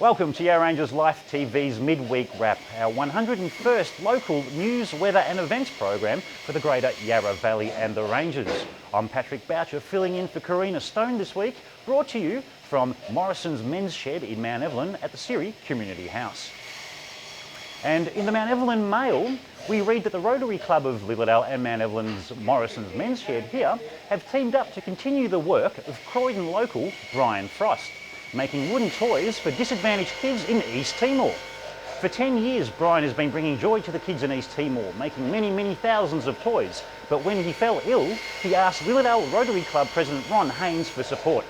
Welcome to Yarra Rangers Life TV's midweek wrap, our 101st local news, weather and events program for the greater Yarra Valley and the Rangers. I'm Patrick Boucher, filling in for Karina Stone this week, brought to you from Morrison's men's shed in Mt Evelyn at the Siri Community House. And in the Mt Evelyn Mail, we read that the Rotary Club of Lilydale and Mt Evelyn's Morrison's men's shed here have teamed up to continue the work of Croydon local Brian Frost, making wooden toys for disadvantaged kids in East Timor. For 10 years, Brian has been bringing joy to the kids in East Timor, making many thousands of toys. But when he fell ill, he asked Lilydale Rotary Club President Ron Haynes for support.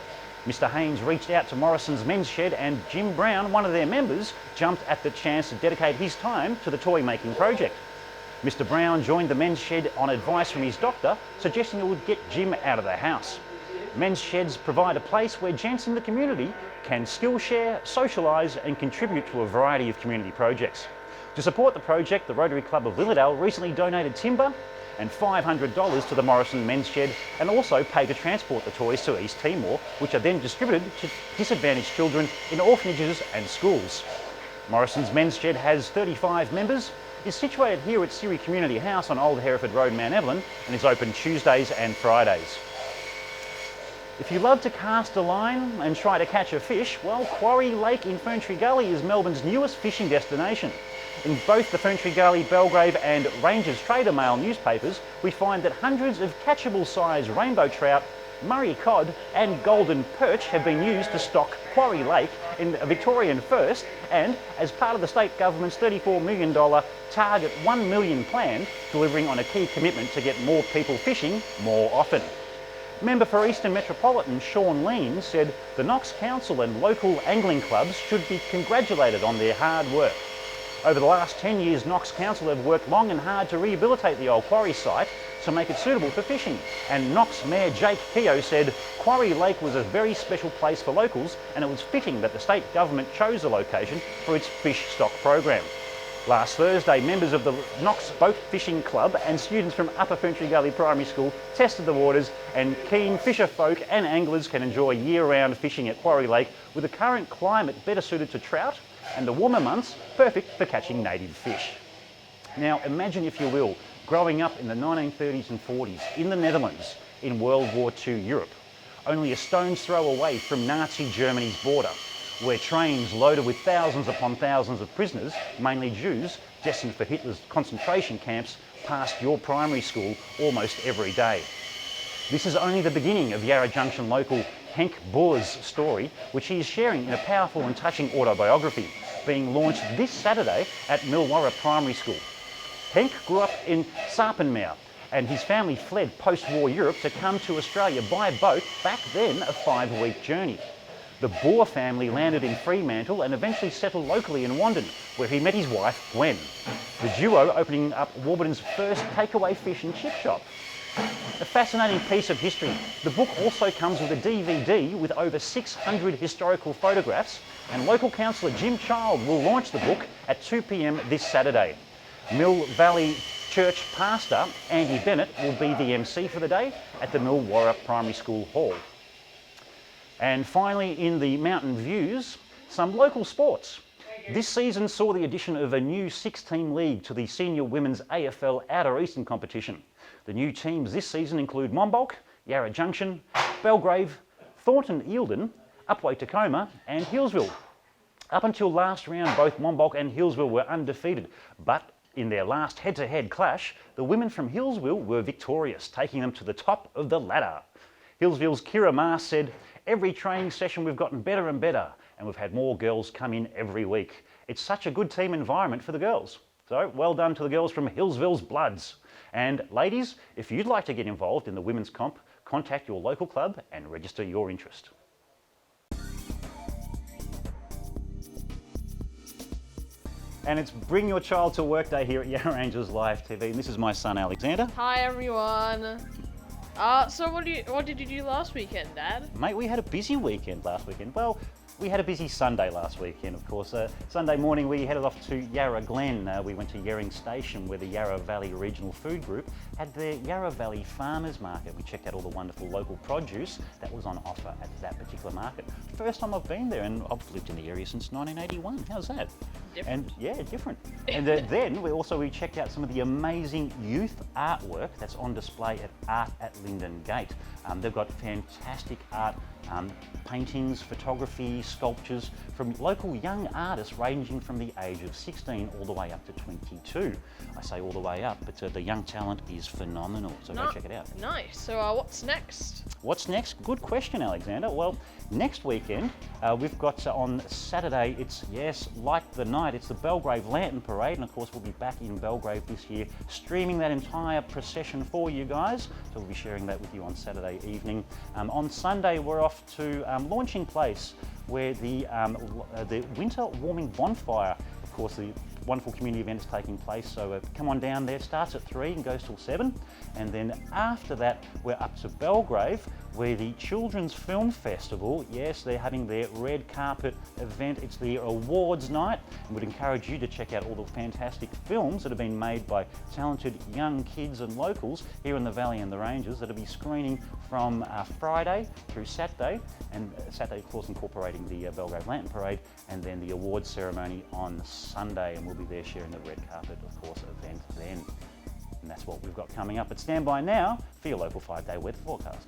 Mr Haynes reached out to Morrison's men's shed and Jim Brown, one of their members, jumped at the chance to dedicate his time to the toy making project. Mr Brown joined the men's shed on advice from his doctor, suggesting it would get Jim out of the house. Men's sheds provide a place where gents in the community can skill share, socialise and contribute to a variety of community projects. To support the project, the Rotary Club of Lilydale recently donated timber and $500 to the Morrison men's shed, and also paid to transport the toys to East Timor, which are then distributed to disadvantaged children in orphanages and schools. Morrison's men's shed has 35 members, is situated here at Siri Community House on Old Hereford Road, Mt Evelyn, and is open Tuesdays and Fridays. If you love to cast a line and try to catch a fish, well, Quarry Lake in Ferntree Gully is Melbourne's newest fishing destination. In both the Ferntree Gully, Belgrave and Rangers Trader Mail newspapers, we find that hundreds of catchable size rainbow trout, Murray cod and golden perch have been used to stock Quarry Lake in a Victorian first, and as part of the state government's $34 million Target 1 million plan, delivering on a key commitment to get more people fishing more often. Member for Eastern Metropolitan Sean Lean said the Knox Council and local angling clubs should be congratulated on their hard work. Over the last 10 years, Knox Council have worked long and hard to rehabilitate the old quarry site to make it suitable for fishing. And Knox Mayor Jake Keogh said Quarry Lake was a very special place for locals, and it was fitting that the state government chose the location for its fish stock program. Last Thursday, members of the Knox Boat Fishing Club and students from Upper Ferntree Gully Primary School tested the waters, and keen fisher folk and anglers can enjoy year-round fishing at Quarry Lake, with the current climate better suited to trout and the warmer months perfect for catching native fish. Now imagine, if you will, growing up in the 1930s and 40s in the Netherlands in World War II Europe, only a stone's throw away from Nazi Germany's border, where trains loaded with thousands upon thousands of prisoners, mainly Jews, destined for Hitler's concentration camps, passed your primary school almost every day. This is only the beginning of Yarra Junction local Henk Boer's story, which he is sharing in a powerful and touching autobiography, being launched this Saturday at Millwarra Primary School. Henk grew up in Sarpenmouth, and his family fled post-war Europe to come to Australia by boat, back then a 5-week journey. The Boer family landed in Fremantle and eventually settled locally in Wandon, where he met his wife, Gwen. The duo opening up Warburton's first takeaway fish and chip shop. A fascinating piece of history. The book also comes with a DVD with over 600 historical photographs, and local councillor Jim Child will launch the book at 2 p.m. this Saturday. Mill Valley Church pastor Andy Bennett will be the MC for the day at the Millwarra Primary School Hall. And finally, in the Mountain Views, some local sports. This season saw the addition of a new 6-team league to the senior women's AFL Outer Eastern competition. The new teams this season include Monbulk, Yarra Junction, Belgrave, Thornton Eildon, Upwey Tacoma and Healesville. Up until last round, both Monbulk and Healesville were undefeated, but in their last head-to-head clash, the women from Healesville were victorious, taking them to the top of the ladder. Healesville's Kira Mars said, "Every training session we've gotten better and better, and we've had more girls come in every week. It's such a good team environment for the girls." So well done to the girls from Healesville's Bloods. And ladies, if you'd like to get involved in the women's comp, contact your local club and register your interest. And it's Bring Your Child to Work Day here at Yarra Rangers Live TV, and this is my son Alexander. Hi everyone. So what did you do last weekend, Dad? Mate, we had a busy weekend last weekend. Well, We had a busy Sunday last weekend, of course. Sunday morning we headed off to Yarra Glen. We went to Yering Station where the Yarra Valley Regional Food Group had their Yarra Valley Farmers Market. We checked out all the wonderful local produce that was on offer at that particular market. First time I've been there, and I've lived in the area since 1981. How's that? Different. And yeah, different. And then we checked out some of the amazing youth artwork that's on display at Art at Linden Gate. They've got fantastic art, paintings, photography, sculptures from local young artists ranging from the age of 16 all the way up to 22. I say all the way up, but the young talent is phenomenal, so go check it out. Nice. So what's next? What's next? Good question, Alexander. Well, next weekend we've got on Saturday, it's, yes, like the night, it's the Belgrave Lantern Parade, and of course we'll be back in Belgrave this year streaming that entire procession for you guys, so we'll be sharing that with you on Saturday evening. On Sunday we're off to Launching Place where the winter warming bonfire, of course the wonderful community event is taking place, so come on down there. Starts at 3 and goes till 7, and then after that we're up to Belgrave where the Children's Film Festival, yes, they're having their red carpet event. It's the awards night, and we'd encourage you to check out all the fantastic films that have been made by talented young kids and locals here in the Valley and the Ranges that'll be screening from Friday through Saturday, and Saturday of course incorporating the Belgrave Lantern Parade, and then the awards ceremony on Sunday, and we'll be there sharing the red carpet, of course, event then. And that's what we've got coming up. But stand by now for your local 5-day weather forecast.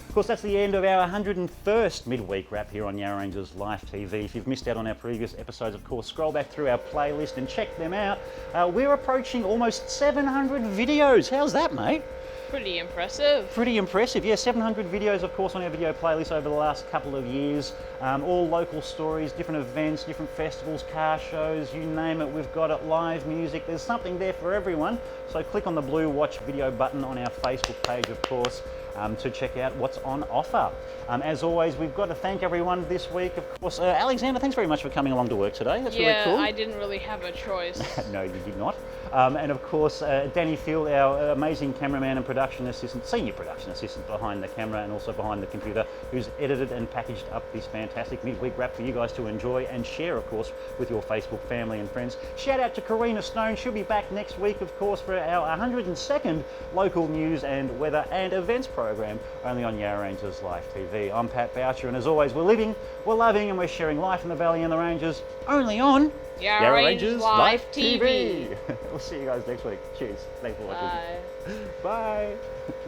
Of course, that's the end of our 101st midweek wrap here on Yarra Rangers Live TV. If you've missed out on our previous episodes, of course, scroll back through our playlist and check them out. We're approaching almost 700 videos. How's that, mate? Pretty impressive. Pretty impressive, yeah. 700 videos, of course, on our video playlist over the last couple of years. All local stories, different events, different festivals, car shows, you name it, we've got it. Live music, there's something there for everyone. So click on the blue watch video button on our Facebook page, of course, to check out what's on offer. As always, we've got to thank everyone this week, of course. Alexander, thanks very much for coming along to work today. That's really cool. Yeah, I didn't really have a choice. No, you did not. And of course, Danny Field, our amazing cameraman and production assistant, senior production assistant behind the camera and also behind the computer, who's edited and packaged up this fantastic midweek wrap for you guys to enjoy and share, of course, with your Facebook family and friends. Shout out to Karina Stone. She'll be back next week, of course, for our 102nd local news and weather and events program, only on Yarra Rangers Live TV. I'm Pat Boucher, and as always, we're living, we're loving, and we're sharing life in the Valley and the Ranges, only on Yarra Rangers Live TV. We'll see you guys next week. Cheers. Thanks for watching. Bye. Bye.